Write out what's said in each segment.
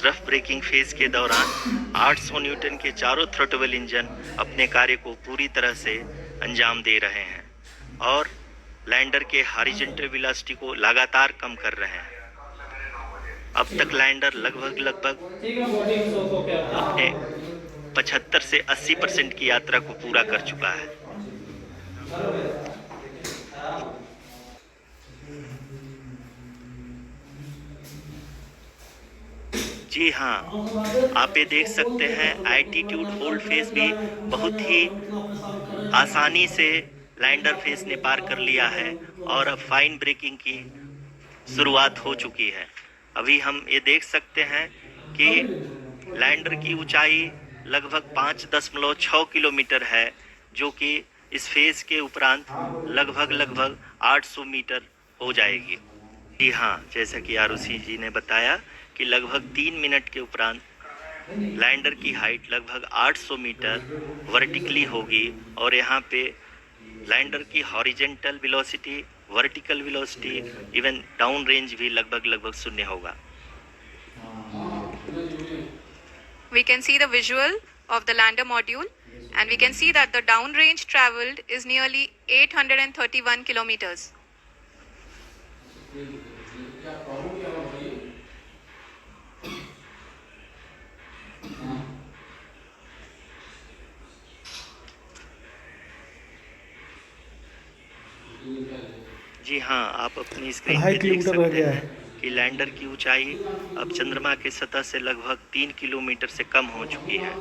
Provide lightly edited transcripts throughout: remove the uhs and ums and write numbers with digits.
Rough breaking phase के दौरान 800 Newton के चारों थ्रोटल इंजन अपने कार्य को पूरी तरह से अंजाम दे रहे हैं और लैंडर के हॉरिजॉन्टल वेलोसिटी को लगातार कम कर रहे हैं। अब तक लैंडर लगभग अपने 75 से 80% की यात्रा को पूरा कर चुका है। जी हाँ, आप ये देख सकते हैं एल्टीट्यूड होल्ड फेज भी बहुत ही आसानी से लैंडर फेज ने पार कर लिया है और अब फाइन ब्रेकिंग की शुरुआत हो चुकी है। अभी हम ये देख सकते हैं कि लैंडर की ऊंचाई लगभग 5.6 किलोमीटर है, जो कि इस फेज के उपरांत लगभग 800 मीटर हो जाएगी। जी हाँ, जैसा कि आरुषि जी ने बताया कि लगभग 3 मिनट के उपरांत लैंडर की हाइट लगभग 800 मीटर वर्टिकली होगी और यहाँ पे लैंडर की horizontal velocity, vertical velocity, even down range भी लगभग शून्य होगा। We can see the visual of the lander module and we can see that the down range traveled is nearly 831 kilometers. जी हाँ, आप अपनी स्क्रीन पे देख सकते हैं कि लैंडर की ऊंचाई अब चंद्रमा के सतह से लगभग 3 किलोमीटर से कम हो चुकी है।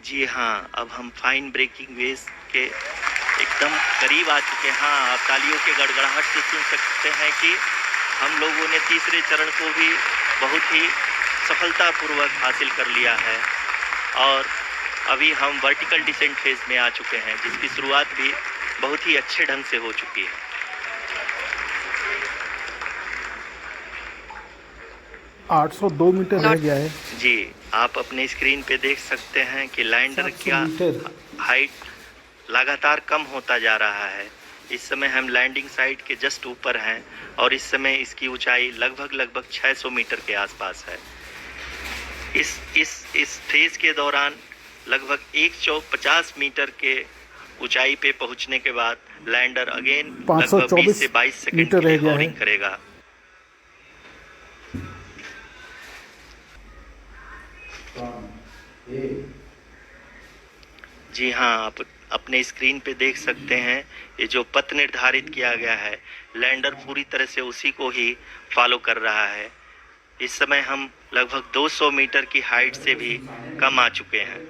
जी हाँ, अब हम फाइन ब्रेकिंग वेज के एकदम करीब आ चुके हैं। हाँ, आप तालियों के गड़गड़ाहट से सुन सकते हैं कि हम लोगों ने तीसरे चरण को भी बहुत ही सफलतापूर्वक हासिल कर लिया है और अभी हम वर्टिकल डिसेंट फेज में आ चुके हैं, जिसकी शुरुआत भी बहुत ही अच्छे ढंग से हो चुकी है। 802 मीटर रह गया है। जी, आप अपने स्क्रीन पे देख सकते हैं कि लैंडर का हाइट लगातार कम होता जा रहा है। इस समय हम लैंडिंग साइट के जस्ट ऊपर हैं और इस समय इसकी ऊंचाई लगभग 600 मीटर के आसपास है। इस फेज के दौरान लगभग 150 मीटर के ऊंचाई पे पहुंचने के बाद लैंडर अगेन लगभग 20 से 22 सेकंड के लिए होवरिंग करेगा। जी हाँ, आप अपने स्क्रीन पे देख सकते हैं ये जो पथ निर्धारित किया गया है, लैंडर पूरी तरह से उसी को ही फॉलो कर रहा है। इस समय हम लगभग 200 मीटर की हाइट से भी कम आ चुके हैं।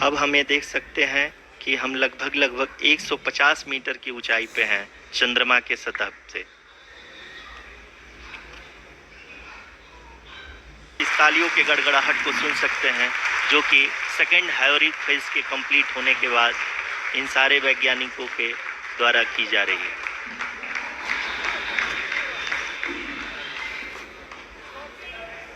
अब हम ये देख सकते हैं कि हम लगभग 150 मीटर की ऊंचाई पे हैं चंद्रमा के सतह से। इस तालियों के गड़गड़ाहट को सुन सकते हैं, जो कि सेकेंड हायोरिक फेज के कंप्लीट होने के बाद इन सारे वैज्ञानिकों के द्वारा की जा रही है।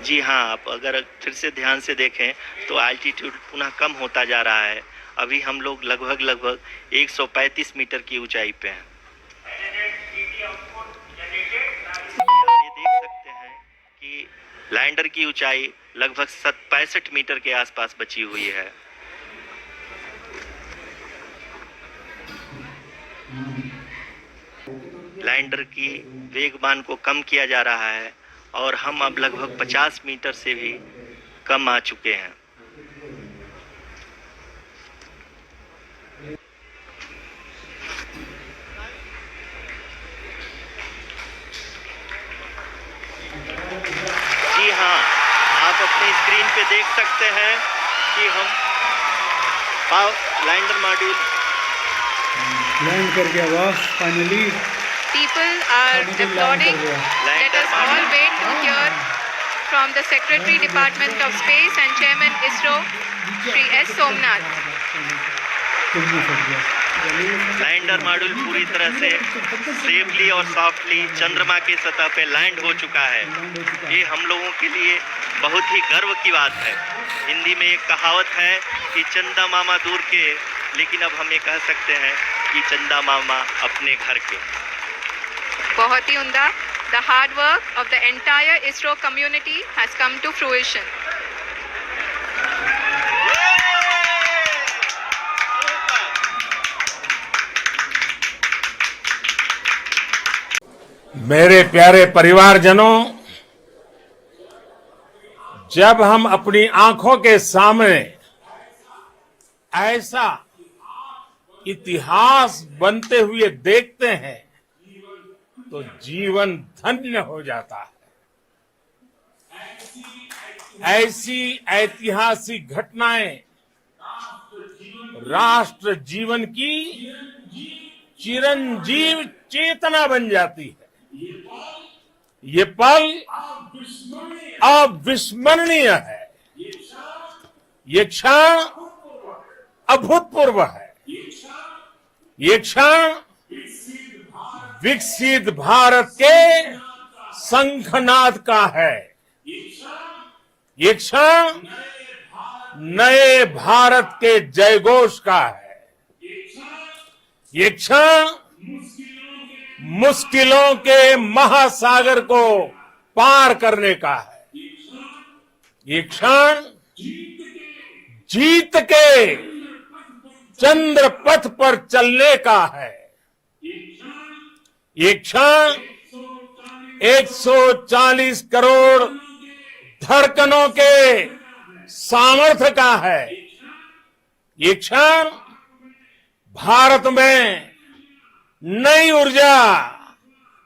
जी हाँ, आप अगर फिर से ध्यान से देखें तो एल्टीट्यूड पुनः कम होता जा रहा है। अभी हम लोग लगभग 135 मीटर की ऊंचाई पे हैं। आप ये देख सकते हैं कि लैंडर की ऊंचाई लगभग 65 मीटर के आसपास बची हुई है। लैंडर की वेगमान को कम किया जा रहा है और हम अब लगभग 50 मीटर से भी कम आ चुके हैं। जी हाँ, आप अपनी स्क्रीन पे देख सकते हैं कि हम लैंडर मॉड्यूल लैंड कर गया boss, finally. People are applauding. Let us all wait to hear from the Secretary Department of Space and Chairman ISRO, Shri S. Somnath. Lander module पूरी तरह से सेफली और सॉफ्टली चंद्रमा के सतह पे लैंड हो चुका है। ये हम लोगों के लिए बहुत ही गर्व की बात है। हिंदी में एक कहावत है कि चंदा मामा दूर के, लेकिन अब हम ये कह सकते हैं कि चंदा मामा अपने घर के। बहुत ही उम्दा। The hard work of the entire ISRO community has come to fruition. मेरे प्यारे परिवारजनों, जब हम अपनी आंखों के सामने ऐसा इतिहास बनते हुए देखते हैं तो जीवन धन्य हो जाता है। ऐसी ऐतिहासिक घटनाएं राष्ट्र जीवन की चिरंजीव चेतना बन जाती है। ये पल अविस्मरणीय है। ये क्षण अभूतपूर्व है। ये क्षण विकसित भारत के शंखनाद का है। ये क्षण नए भारत के जयघोष का है। ये क्षण मुश्किलों के महासागर को पार करने का है। ये क्षण जीत के चंद्र पथ पर चलने का है। ये क्षण 140 करोड़ धड़कनों के सामर्थ्य का है। ये क्षण भारत में नई ऊर्जा,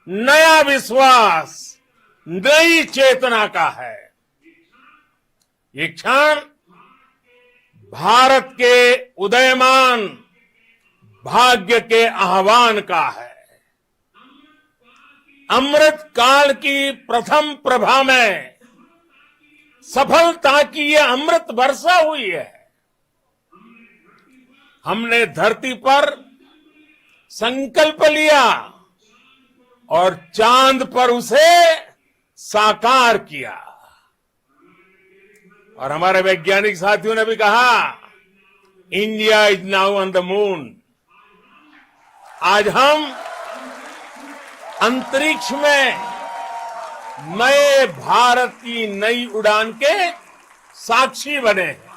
नया विश्वास, नई चेतना का है। ये क्षण भारत के उदयमान भाग्य के आह्वान का है। अमृत काल की प्रथम प्रभा में सफलता की ये अमृत वर्षा हुई है। हमने धरती पर संकल्प लिया और चांद पर उसे साकार किया। और हमारे वैज्ञानिक साथियों ने भी कहा, India is now on the moon. आज हम अंतरिक्ष में नए भारत की नई उड़ान के साक्षी बने हैं।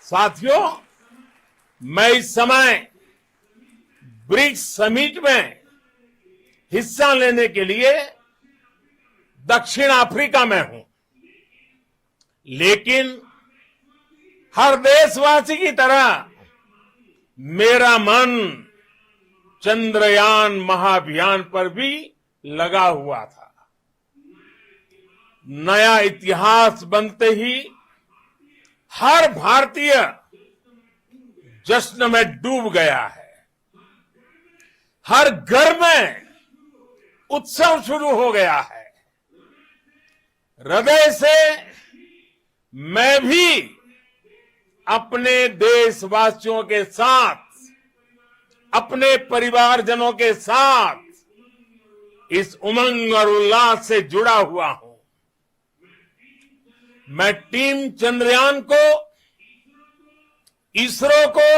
साथियों, मैं इस समय ब्रिक्स समिट में हिस्सा लेने के लिए दक्षिण अफ्रीका में हूं, लेकिन हर देशवासी की तरह मेरा मन चंद्रयान महाअभियान पर भी लगा हुआ था। नया इतिहास बनते ही हर भारतीय जश्न में डूब गया है। हर घर में उत्सव शुरू हो गया है। हृदय से मैं भी अपने देशवासियों के साथ, अपने परिवारजनों के साथ इस उमंग और उल्लास से जुड़ा हुआ हूं। मैं टीम चंद्रयान को, इसरो को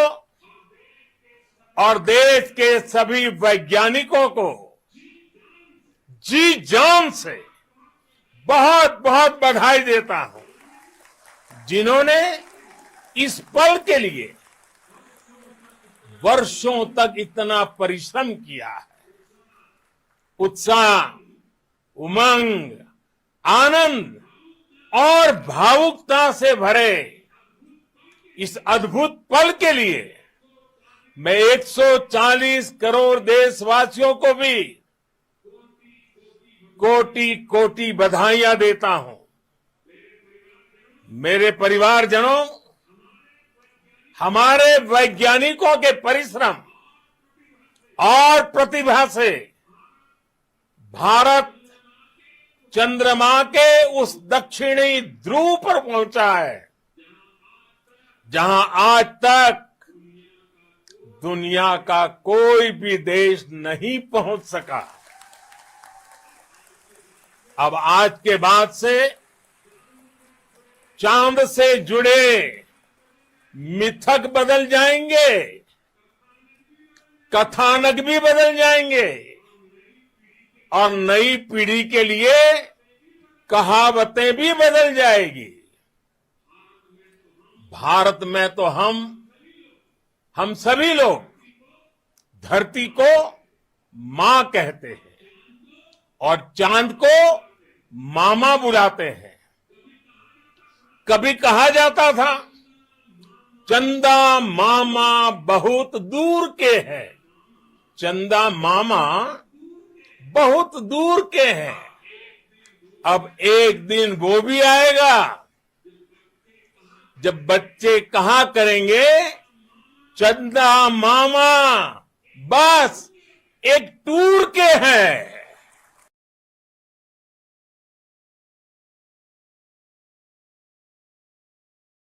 और देश के सभी वैज्ञानिकों को जी जान से बहुत बहुत बधाई देता हूं, जिन्होंने इस पल के लिए वर्षों तक इतना परिश्रम किया है। उत्साह, उमंग, आनंद और भावुकता से भरे इस अद्भुत पल के लिए मैं 140 करोड़ देशवासियों को भी कोटि कोटि बधाइयां देता हूं। मेरे परिवारजनों, हमारे वैज्ञानिकों के परिश्रम और प्रतिभा से भारत चंद्रमा के उस दक्षिणी ध्रुव पर पहुंचा है, जहां आज तक दुनिया का कोई भी देश नहीं पहुंच सका। अब आज के बाद से चांद से जुड़े मिथक बदल जाएंगे, कथानक भी बदल जाएंगे और नई पीढ़ी के लिए कहावतें भी बदल जाएगी। भारत में तो हम सभी लोग धरती को मां कहते हैं और चांद को मामा बुलाते हैं। कभी कहा जाता था चंदा मामा बहुत दूर के हैं, चंदा मामा बहुत दूर के हैं। अब एक दिन वो भी आएगा जब बच्चे कहा करेंगे चंदा मामा बस एक टूर के हैं।